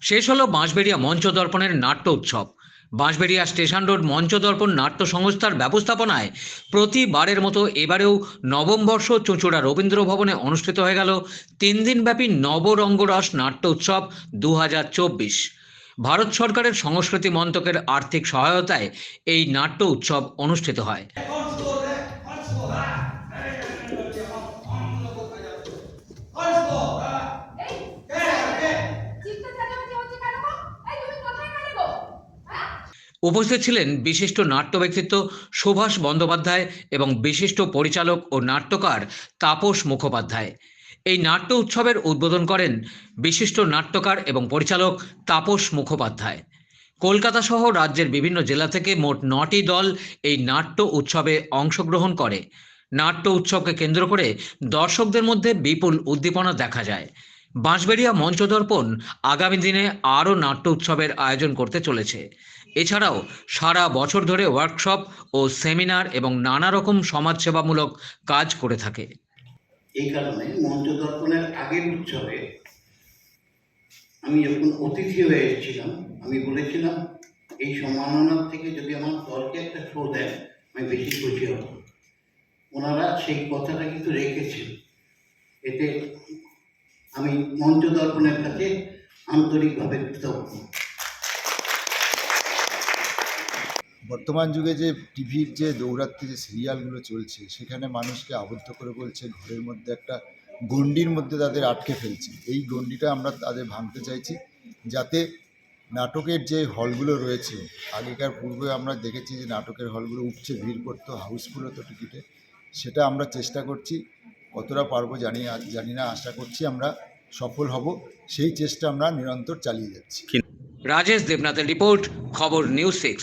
শেষ হলো বাঁশবেড়িয়া মঞ্চদর্পণের নাট্য উৎসব। বাঁশবেড়িয়া স্টেশন রোড মঞ্চদর্পণ নাট্য সংস্থার ব্যবস্থাপনায় প্রতিবারের মতো এবারেও নবম বর্ষ চুঁচুড়া রবীন্দ্র ভবনে অনুষ্ঠিত হয়ে গেল 3 দিনব্যাপী নবরঙ্গরস নাট্য উৎসব 2024। ভারত সরকারের সংস্কৃতি মন্ত্রকের আর্থিক সহায়তায় এই নাট্য উৎসব অনুষ্ঠিত হয়। উপস্থিত ছিলেন বিশিষ্ট নাট্য ব্যক্তিত্ব সুভাষ বন্দ্যোপাধ্যায় এবং বিশিষ্ট পরিচালক ও নাট্যকার তাপস মুখোপাধ্যায়। এই নাট্য উৎসবের উদ্বোধন করেন বিশিষ্ট নাট্যকার এবং পরিচালক তাপস মুখোপাধ্যায়। কলকাতা সহ রাজ্যের বিভিন্ন জেলা থেকে মোট 9টি দল এই নাট্য উৎসবে অংশগ্রহণ করে। নাট্য উৎসবকে কেন্দ্র করে দর্শকদের মধ্যে বিপুল উদ্দীপনা দেখা যায়। বাঁশবেড়িয়া মঞ্চদর্পণ আগামী দিনে আরও নাট্য উৎসবের আয়োজন করতে চলেছে। এছাড়াও সারা বছর ধরে ওয়ার্কশপ ও সেমিনার এবং নানা রকম সমাজসেবামূলক কাজ করে থাকে। এই কারণে মঞ্চদর্পণের আগের উৎসবে আমি যখন অতিথি হয়ে এসেছিলাম, আমি বলেছিলাম এই সম্মাননার থেকে যদি আমার দলকে একটা শো দেন আমি বেশি খুশি হব। ওনারা সেই কথাটা কিন্তু রেখেছেন। এতে আমি মঞ্চদর্পণের কাছে আন্তরিকভাবে কৃতজ্ঞ। বর্তমান যুগে যে টিভির যে দৌরাত্ম্য যে সিরিয়ালগুলো চলছে, সেখানে মানুষকে আবদ্ধ করে বলছে, ঘরের মধ্যে একটা গণ্ডির মধ্যে তাদের আটকে ফেলছে। এই গণ্ডিটা আমরা তাদের ভাঙতে চাইছি, যাতে নাটকের যে হলগুলো রয়েছে, আগেকার পূর্বে আমরা দেখেছি যে নাটকের হলগুলো উপচে ভিড় করতো, হাউসফুল হতো টিকিটে। সেটা আমরা চেষ্টা করছি, কতটা পারবো জানি না, আশা করছি আমরা সফল হব। সেই চেষ্টা আমরা নিরন্তর চালিয়ে যাচ্ছি। রাজেশ দেবনাথের রিপোর্ট, খবর নিউজ 6।